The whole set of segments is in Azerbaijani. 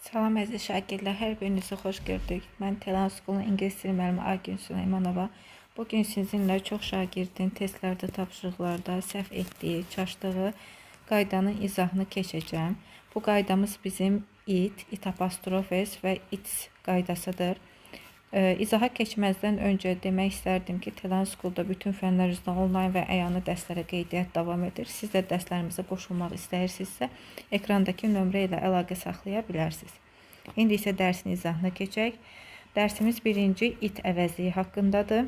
Salam əziz şagirdlər, hər birinizi xoş gördük. Mən Telan School'un ingilis dili müəllimi Aygün Süleymanova. Bugün sizinlə çox şagirdin testlərdə, tapşırıqlarda səhv etdiyi, çaşdığı qaydanın izahını keçəcəm. Bu qaydamız bizim it apostrofes və its qaydasıdır. İzaha keçməzdən öncə demək istərdim ki, Telan School'da bütün fənlər üzrə onlayn və əyani dərslərə qeydiyyat davam edir. Siz də dərslərimizə qoşulmaq istəyirsinizsə, ekrandakı nömrə ilə əlaqə saxlaya bilərsiniz. İndi isə dərsin izahına keçək. Dərsimiz birinci it əvəzliyi haqqındadır.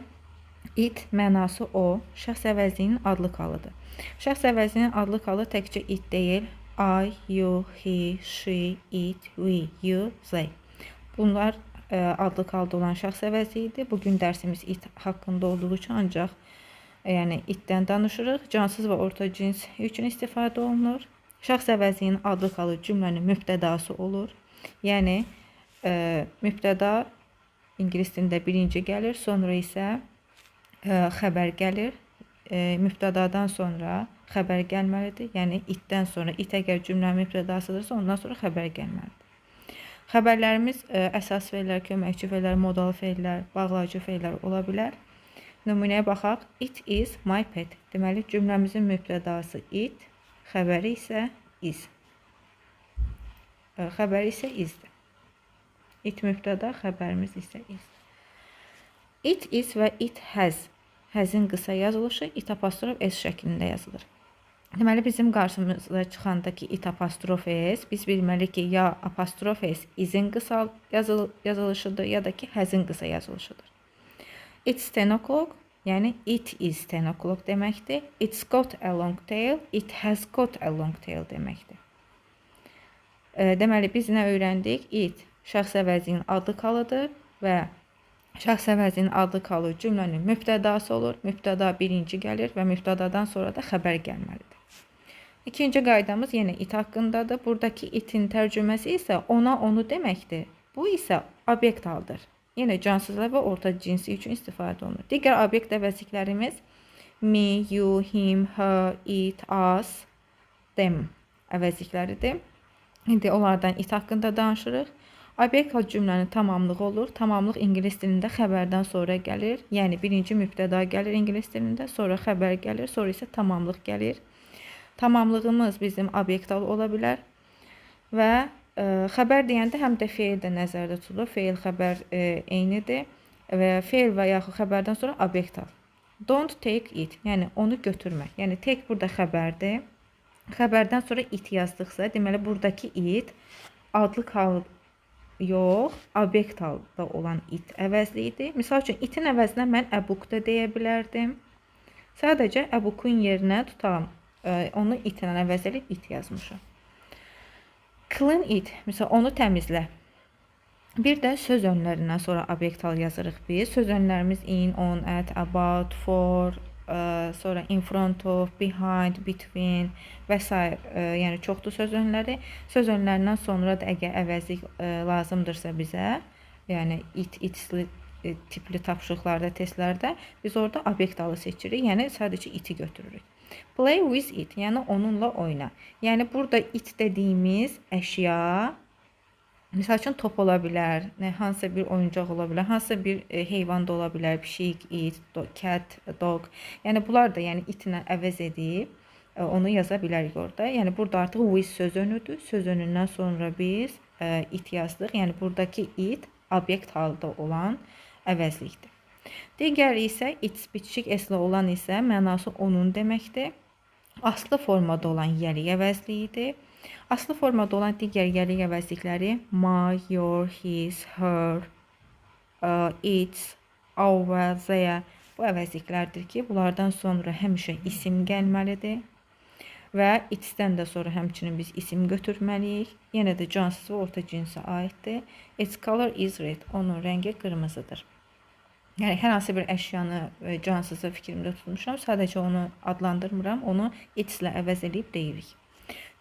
It mənası o, şəxs əvəzliyinin adlı kalıdır. Şəxs əvəzliyinin adlı kalı təkcə it deyil. I, you, he, she, it, we, you, they. Bunlar adlı kalıda olan şəxs əvəzliyidir. Bugün dərsimiz it haqqında olduğu üçün ancaq itdən danışırıq. Cansız və orta cins üçün istifadə olunur. Şəxs əvəzliyinin adlı kalı cümlənin mübtədası olur. Yəni mübtəda ingilis dilində birinci gəlir, sonra isə xəbər gəlir. Mübtədadan sonra xəbər gəlməlidir. Yəni itdən sonra, it əgər cümlənin mübtədasıdırsa, ondan sonra xəbər gəlməlidir. Xəbərlərimiz əsas feillər, köməkçi feillər, modal feillər, bağlayıcı feillər ola bilər. Nümunəyə baxaq. It is my pet. Deməli, cümləmizin mübtədası it, xəbəri isə is. Xəbəri isə isdir. It mübtəda, xəbərimiz isə is. It is və it has. Has'in qısa yazılışı it apostrof s şəklində yazılır. Deməli, bizim qarşımıza çıxandakı it apostrof s, biz bilməliyik ki, ya apostrof s is'in qısa yazılışıdır, ya da ki, has'in qısa yazılışıdır. It's 10 o'clock, yəni it is 10 o'clock deməkdir. It's got a long tail, it has got a long tail deməkdir. Deməli, biz nə öyrəndik? It şəxs əvəzliyinin adlı kalıdır və şəxs əvəzliyinin adlı kalı cümlənin mübtədası olur. Mübtəda birinci gəlir və mübtədadan sonra da xəbər gəlməlidir. İkinci qaydamız yenə it haqqındadır. Buradakı itin tərcüməsi isə ona, onu deməkdir. Bu isə obyekt haldır. Yenə cansızlar və orta cinsi üçün istifadə olunur. Digər obyekt əvəzliklərimiz me, you, him, her, it, us, them əvəzlikləridir. İndi onlardan it haqqında danışırıq. Obyekt hal cümlənin tamamlığı olur. Tamamlıq ingilis dilində xəbərdən sonra gəlir. Yəni birinci mübtəda gəlir ingilis dilində, sonra xəbər gəlir, sonra isə tamamlıq gəlir. Tamamlığımız bizim obyekt hal ola bilər və xəbər deyəndə həm də feil də nəzərdə tutulur. Feil, xəbər eynidir və feil və yaxud xəbərdən sonra obyekt hal. Don't take it, yəni onu götürmək. Yəni take burada xəbərdir. Xəbərdən sonra it yazdıqsa, deməli buradakı it adlı kalı yox, obyekt halda olan it əvəzliyidir. Misal üçün, itin əvəzinə mən a book da deyə bilərdim. Sadəcə a book'un yerinə tutalım. Onu itlə əvəz edib it yazmışam. Clean it, misal onu təmizlə. Bir də söz önlərindən sonra obyekt hal yazırıq biz. Söz önlərimiz in, on, at, about, for, sonra in front of, behind, between və s. Yəni çoxdur söz önləri. Söz önlərindən sonra da əgər əvəzlik lazımdırsa bizə, yəni it, itsli tipli tapşırıqlarda, testlərdə biz orada obyekt halı seçirik. Yəni sadəcə iti götürürük. Play with it, yəni onunla oyna. Yəni burada it dediyimiz əşya, misal üçün top ola bilər, hansısa bir oyuncaq ola bilər, hansısa bir heyvan da ola bilər, pişik, it, cat, dog. Yəni bunlar da itlə əvəz edib onu yaza bilərik orada. Yəni burada artıq with söz önüdür. Söz önündən sonra biz it yazdıq. Yəni buradakı it obyekt halda olan əvəzlikdir. Digəri isə it's bitişik s-lə olan isə mənası onun deməkdir. Aslı formada olan yəlik əvəzliyidir. Aslı formada olan digər yəlik əvəzlikləri my, your, his, her, its, our, their bu əvəzliklərdir ki, bunlardan sonra həmişə isim gəlməlidir. Və itsdən də sonra həmçinin biz isim götürməliyik. Yenə də cansız və orta cinsə aiddir. Its color is red. Onun rəngi qırmızıdır. Yəni, hər hansı bir əşyanı cansızı fikrimdə tutmuşam. Sadəcə onu adlandırmıram. Onu itslə əvəz edib deyirik.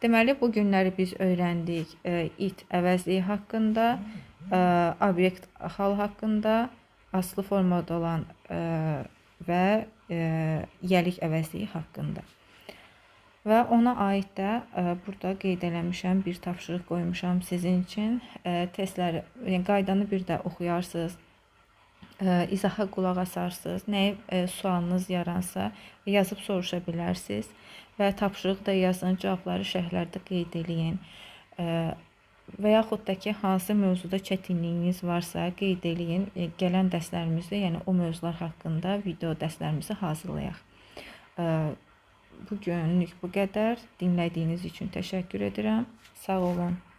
Deməli, bu günləri biz öyrəndik it əvəzliyi haqqında, obyekt hal haqqında, aslı formada olan və yəlik əvəzliyi haqqında. və ona aid də burada qeyd eləmişəm, bir tapşırıq qoymuşam sizin üçün. Testləri, yəni qaydanı bir də oxuyarsınız, izaha qulaq asarsınız, nəyə sualınız yaransa yazıb soruşa bilərsiniz və tapşırıq da yazın, cavabları şərhlərdə qeyd eləyin. Və yaxud da ki, hansı mövzuda çətinliyiniz varsa qeyd eləyin. Gələn dərslərimizdə, yəni o mövzular haqqında video dərslərimizi hazırlayaq. Bu günlük bu qədər. Dinlədiyiniz üçün təşəkkür edirəm. Sağ olun.